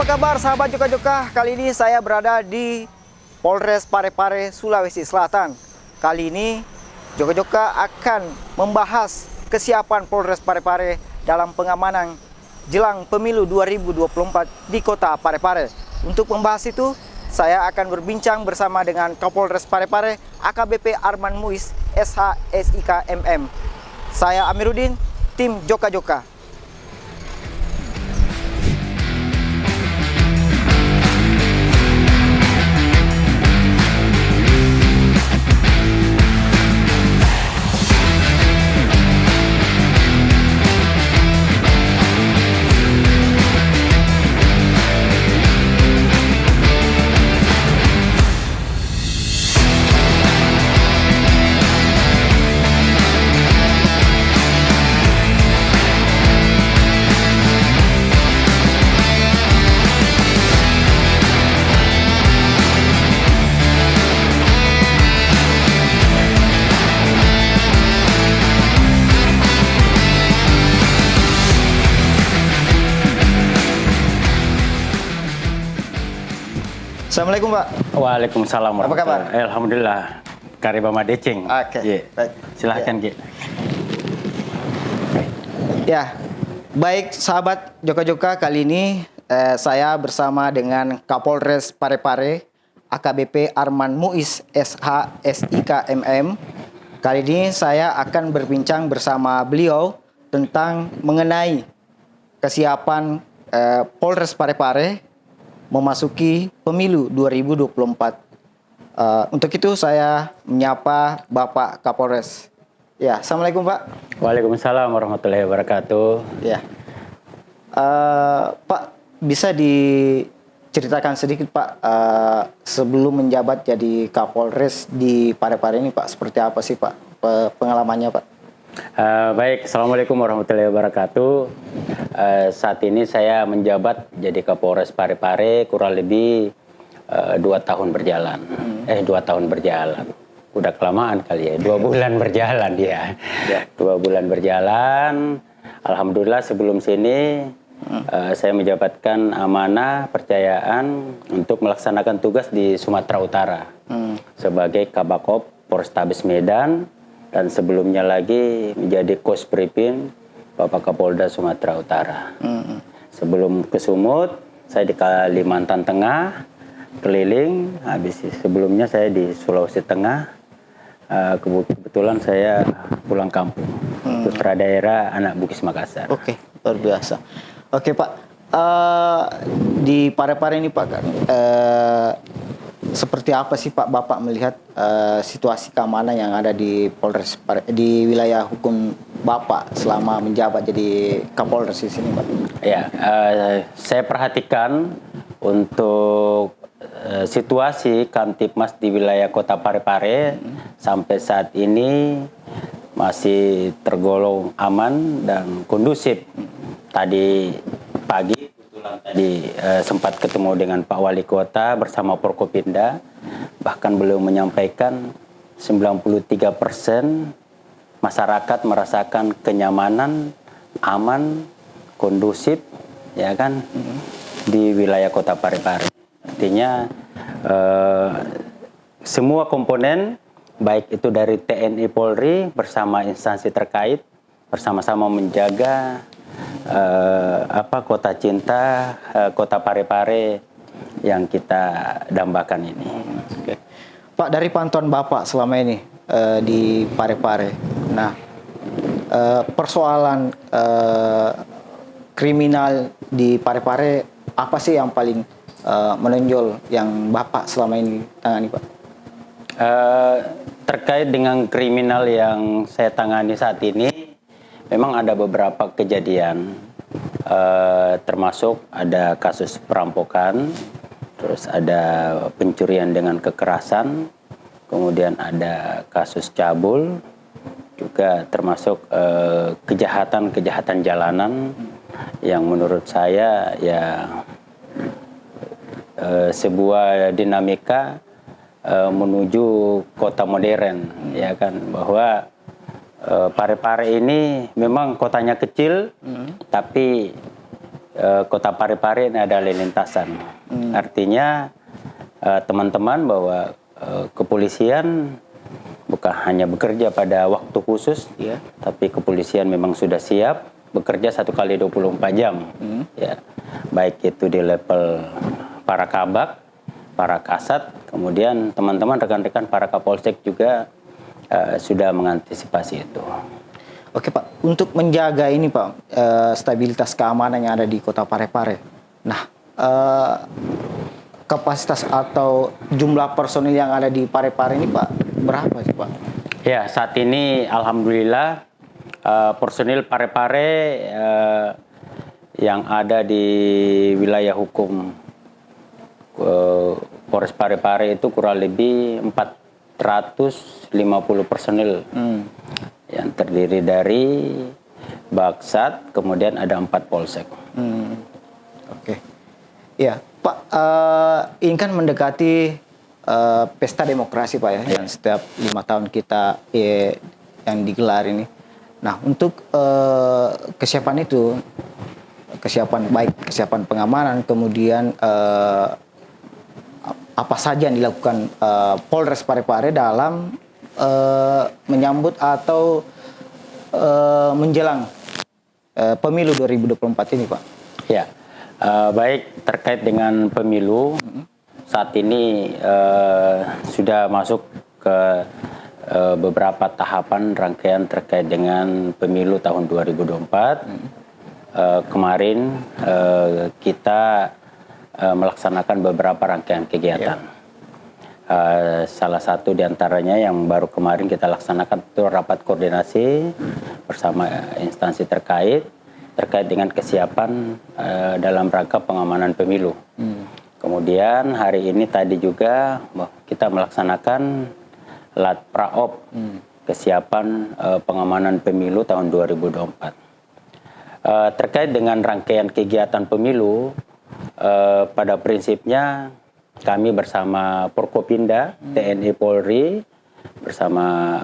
kabar sahabat Joka-Joka? Kali ini saya berada di Polres Parepare, Sulawesi Selatan. Kali ini Joka-Joka akan membahas kesiapan Polres Parepare dalam pengamanan jelang pemilu 2024 di kota Parepare. Untuk membahas itu, saya akan berbincang bersama dengan Kapolres Parepare, AKBP Arman Muiz, SH SIK MM. Saya Amiruddin, tim Joka-Joka. Assalamualaikum Pak. Waalaikumsalam. Apa kabar? Alhamdulillah. Karibama Deceng. Oke. Yeah. Baik. Silahkan, Ya. Ki. Ya, baik sahabat Joka-Joka, kali ini saya bersama dengan Kapolres Parepare, AKBP Arman Muiz, SH SIK MM. Kali ini saya akan berbincang bersama beliau tentang mengenai kesiapan Polres Parepare memasuki pemilu 2024. Untuk itu saya menyapa Bapak Kapolres. Ya, Assalamualaikum Pak. Waalaikumsalam warahmatullahi wabarakatuh. Ya, Pak, bisa diceritakan sedikit Pak, sebelum menjabat jadi Kapolres di Parepare ini Pak, seperti apa sih Pak pengalamannya Pak? Baik, Assalamualaikum warahmatullahi wabarakatuh. Saat ini saya menjabat jadi Kapolres Parepare kurang lebih 2 tahun berjalan. 2 tahun berjalan. Udah kelamaan kali ya, 2 bulan berjalan dia. 2 bulan berjalan. Alhamdulillah sebelum sini saya menjabatkan amanah percayaan untuk melaksanakan tugas di Sumatera Utara sebagai Kabakop Polrestabes Medan. Dan sebelumnya lagi menjadi Kosprimim Bapak Kapolda Sumatera Utara. Sebelum ke Sumut, saya di Kalimantan Tengah, keliling. Habis sebelumnya saya di Sulawesi Tengah. Kebetulan saya pulang kampung. Putra daerah anak Bugis Makassar. Oke, luar biasa. Oke Pak, di Parepare ini Pak, seperti apa sih Pak Bapak melihat situasi keamanan yang ada di Polres di wilayah hukum Bapak selama menjabat jadi Kapolres di sini Pak? Ya, saya perhatikan untuk situasi Kamtipmas di wilayah Kota Parepare sampai saat ini masih tergolong aman dan kondusif. Tadi pagi sempat ketemu dengan Pak Wali Kota bersama Forkopimda, bahkan beliau menyampaikan 93% masyarakat merasakan kenyamanan, aman, kondusif, ya kan, di wilayah Kota Parepare. Artinya semua komponen, baik itu dari TNI Polri bersama instansi terkait, bersama-sama menjaga kota cinta, Kota Parepare yang kita dambakan ini. Oke. Pak, dari pantauan Bapak selama ini di Parepare, nah persoalan kriminal di Parepare apa sih yang paling menonjol yang Bapak selama ini tangani Pak? Terkait dengan kriminal yang saya tangani saat ini, memang ada beberapa kejadian, termasuk ada kasus perampokan, terus ada pencurian dengan kekerasan, kemudian ada kasus cabul, juga termasuk kejahatan-kejahatan jalanan yang menurut saya ya sebuah dinamika menuju kota modern, ya kan, bahwa Parepare ini memang kotanya kecil, tapi Kota Parepare ini adalah lintasan. Artinya teman-teman bahwa kepolisian bukan hanya bekerja pada waktu khusus, ya, tapi kepolisian memang sudah siap bekerja 1 kali 24 jam, ya, baik itu di level para kabak, para kasat, kemudian teman-teman rekan-rekan para kapolsek juga sudah mengantisipasi itu. Oke Pak, untuk menjaga ini Pak, stabilitas keamanan yang ada di Kota Parepare. Nah, kapasitas atau jumlah personil yang ada di Parepare ini Pak, berapa sih Pak? Ya, saat ini alhamdulillah personil Parepare yang ada di wilayah hukum Polres Parepare itu kurang lebih 450 personil yang terdiri dari Baksat, kemudian ada 4 polsek. Oke. Ya, Pak, ini kan mendekati pesta demokrasi Pak ya, yang setiap 5 tahun kita yang digelar ini. Nah, untuk kesiapan itu, kesiapan pengamanan, kemudian apa saja yang dilakukan Polres Parepare dalam menyambut atau menjelang pemilu 2024 ini Pak? Ya, baik, terkait dengan pemilu, saat ini sudah masuk ke beberapa tahapan rangkaian terkait dengan pemilu tahun 2024. Kemarin kita melaksanakan beberapa rangkaian kegiatan. Salah satu diantaranya yang baru kemarin kita laksanakan itu rapat koordinasi bersama instansi terkait dengan kesiapan dalam rangka pengamanan pemilu. Kemudian hari ini tadi juga kita melaksanakan lat praop kesiapan pengamanan pemilu tahun 2024. Terkait dengan rangkaian kegiatan pemilu, pada prinsipnya kami bersama Forkopimda, TNI Polri, bersama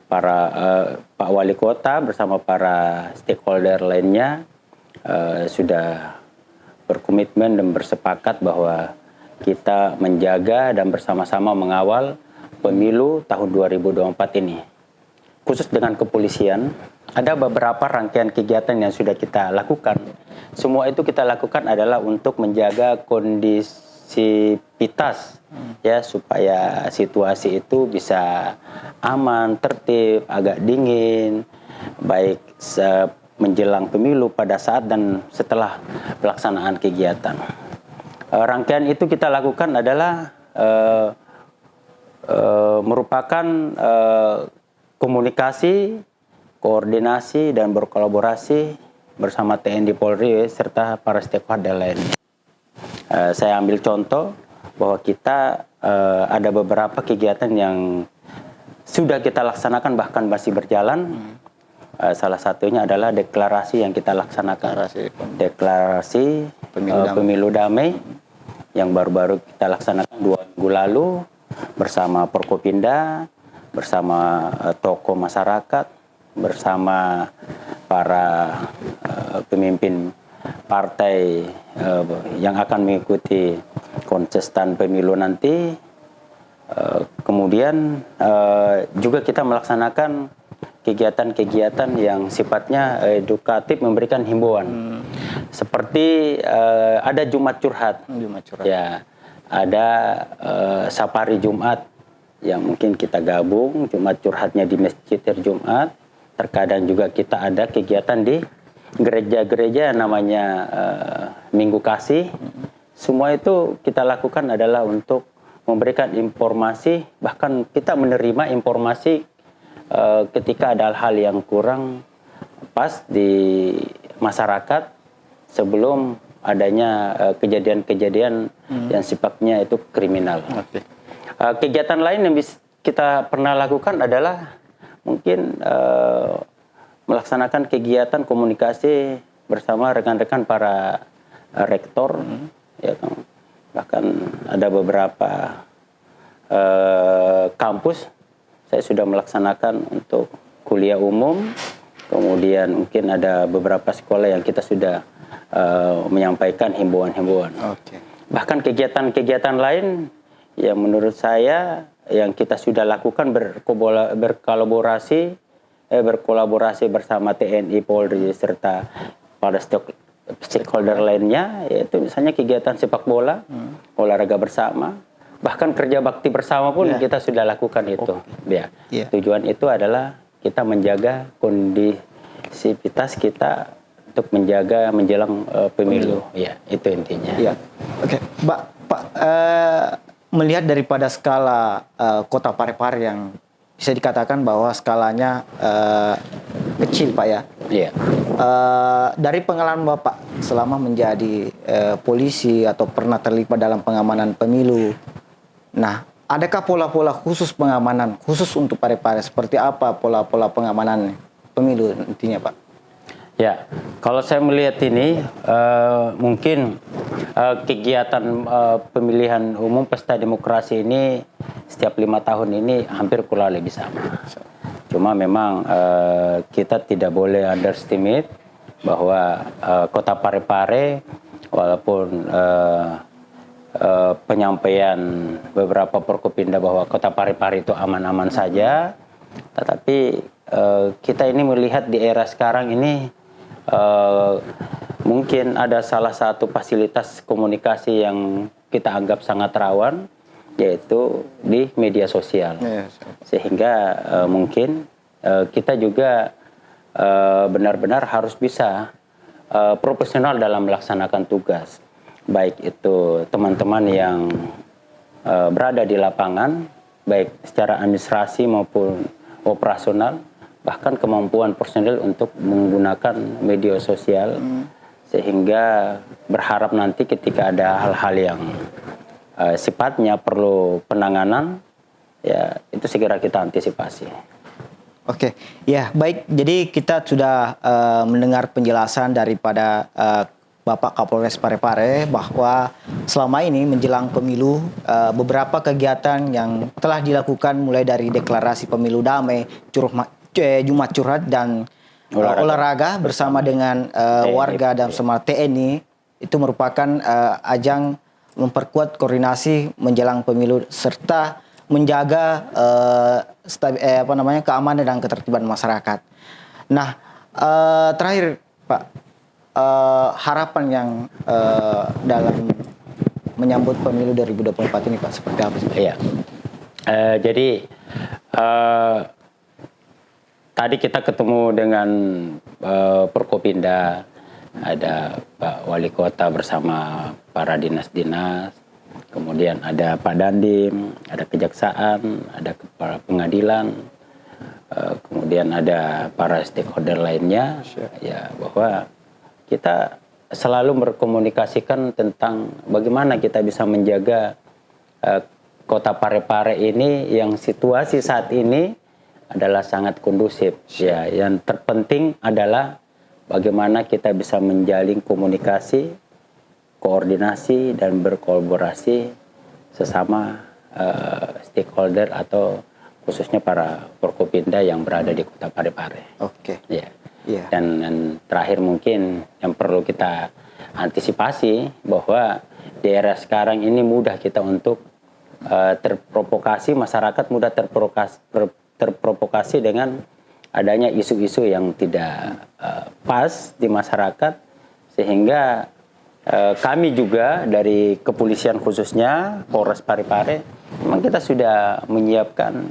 Pak Wali Kota, bersama para stakeholder lainnya sudah berkomitmen dan bersepakat bahwa kita menjaga dan bersama-sama mengawal pemilu tahun 2024 ini. Khusus dengan kepolisian, ada beberapa rangkaian kegiatan yang sudah kita lakukan. Semua itu kita lakukan adalah untuk menjaga kondisivitas, ya, supaya situasi itu bisa aman, tertib, agak dingin, baik menjelang pemilu, pada saat dan setelah pelaksanaan kegiatan. Rangkaian itu kita lakukan adalah merupakan komunikasi, koordinasi, dan berkolaborasi bersama TNI Polri serta para stakeholder lainnya. Saya ambil contoh bahwa kita ada beberapa kegiatan yang sudah kita laksanakan bahkan masih berjalan. Salah satunya adalah deklarasi yang kita laksanakan. Deklarasi pemilu damai yang baru-baru kita laksanakan 2 minggu lalu bersama Forkopimda, bersama tokoh masyarakat, bersama para pemimpin partai yang akan mengikuti kontestan pemilu nanti. Kemudian juga kita melaksanakan kegiatan-kegiatan yang sifatnya edukatif, memberikan himbauan. Seperti ada Jumat Curhat. Ya, ada Safari Jumat yang mungkin kita gabung, Jumat Curhatnya di Masjid Jumat. Terkadang juga kita ada kegiatan di gereja-gereja namanya Minggu Kasih. Semua itu kita lakukan adalah untuk memberikan informasi, bahkan kita menerima informasi ketika ada hal yang kurang pas di masyarakat sebelum adanya kejadian-kejadian yang sifatnya itu kriminal. Kegiatan lain yang kita pernah lakukan adalah mungkin melaksanakan kegiatan komunikasi bersama rekan-rekan para rektor, ya kan? Bahkan ada beberapa kampus saya sudah melaksanakan untuk kuliah umum kemudian mungkin ada beberapa sekolah yang kita sudah menyampaikan himbauan-himbauan. Oke. Bahkan kegiatan-kegiatan lain yang menurut saya yang kita sudah lakukan berkolaborasi bersama TNI, Polri serta pada stakeholder lainnya, yaitu misalnya kegiatan sepak bola, olahraga bersama, bahkan kerja bakti bersama pun kita sudah lakukan itu. Ya. Tujuan itu adalah kita menjaga kondisivitas kita untuk menjaga menjelang pemilu. Ya, itu intinya. Ya. Oke, Pak, melihat daripada skala kota Parepare yang bisa dikatakan bahwa skalanya kecil, Pak ya. Iya. Dari pengalaman Bapak selama menjadi polisi atau pernah terlibat dalam pengamanan pemilu, nah, adakah pola-pola khusus pengamanan khusus untuk Parepare? Seperti apa pola-pola pengamanan pemilu intinya, Pak? Ya, kalau saya melihat ini mungkin kegiatan pemilihan umum pesta demokrasi ini setiap 5 tahun ini hampir kurang lebih sama. Cuma memang kita tidak boleh underestimate bahwa kota Parepare walaupun penyampaian beberapa Forkopimda bahwa kota Parepare itu aman-aman saja, tetapi kita ini melihat di era sekarang ini mungkin ada salah satu fasilitas komunikasi yang kita anggap sangat rawan, yaitu di media sosial. Sehingga mungkin kita juga benar-benar harus bisa profesional dalam melaksanakan tugas. Baik itu teman-teman yang berada di lapangan, baik secara administrasi maupun operasional, bahkan kemampuan personil untuk menggunakan media sosial, sehingga berharap nanti ketika ada hal-hal yang sifatnya perlu penanganan, ya itu segera kita antisipasi. Oke, ya baik. Jadi kita sudah mendengar penjelasan daripada Bapak Kapolres Parepare bahwa selama ini menjelang pemilu beberapa kegiatan yang telah dilakukan mulai dari deklarasi pemilu damai, Jumat curhat dan olahraga bersama dengan warga dan sama TNI itu merupakan ajang memperkuat koordinasi menjelang pemilu serta menjaga keamanan dan ketertiban masyarakat. Nah, terakhir Pak, harapan yang dalam menyambut pemilu 2024 ini Pak seperti apa sih? Iya. Jadi tadi kita ketemu dengan Forkopimda, ada Pak Wali Kota bersama para dinas-dinas, kemudian ada Pak Dandim, ada Kejaksaan, ada kepala pengadilan, kemudian ada para stakeholder lainnya, ya bahwa kita selalu berkomunikasikan tentang bagaimana kita bisa menjaga kota Parepare ini yang situasi saat ini adalah sangat kondusif. Ya, yang terpenting adalah bagaimana kita bisa menjalin komunikasi, koordinasi dan berkolaborasi sesama stakeholder atau khususnya para Forkopimda yang berada di kota Parepare. Oke. Ya. Yeah. Dan terakhir mungkin yang perlu kita antisipasi bahwa di era sekarang ini mudah kita untuk terprovokasi, masyarakat mudah terprovokasi dengan adanya isu-isu yang tidak pas di masyarakat, sehingga kami juga dari kepolisian khususnya Polres Parepare memang kita sudah menyiapkan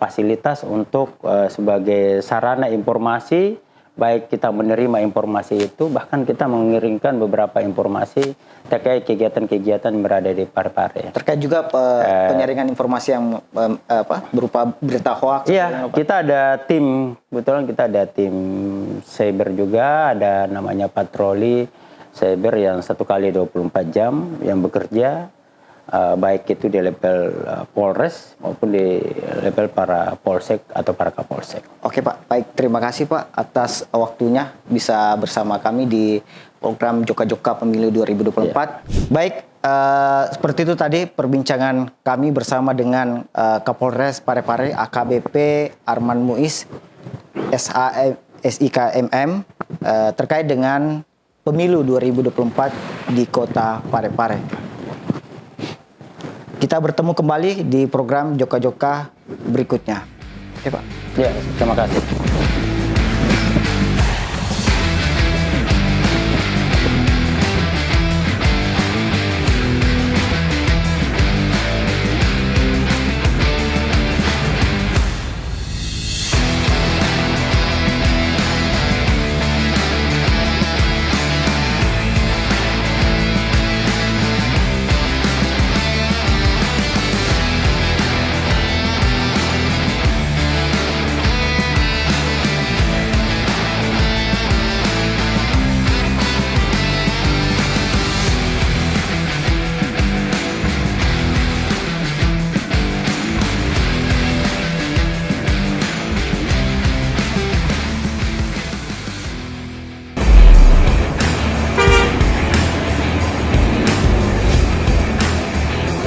fasilitas untuk sebagai sarana informasi, baik kita menerima informasi itu, bahkan kita mengirimkan beberapa informasi terkait kegiatan-kegiatan yang berada di Parepare. Terkait juga penyaringan informasi yang berupa berita hoax. Iya, kita ada tim, kebetulan kita ada tim cyber juga, ada namanya patroli cyber yang 1 kali 24 jam yang bekerja, baik itu di level Polres maupun di level para Polsek atau para Kapolsek. Oke Pak, baik, terima kasih Pak atas waktunya bisa bersama kami di program Joka-Joka Pemilu 2024. Ya. Baik, seperti itu tadi perbincangan kami bersama dengan Kapolres Parepare AKBP Arman Muiz, SIKMM terkait dengan pemilu 2024 di Kota Parepare. Kita bertemu kembali di program Joka-Joka berikutnya. Oke, Pak. Ya, terima kasih.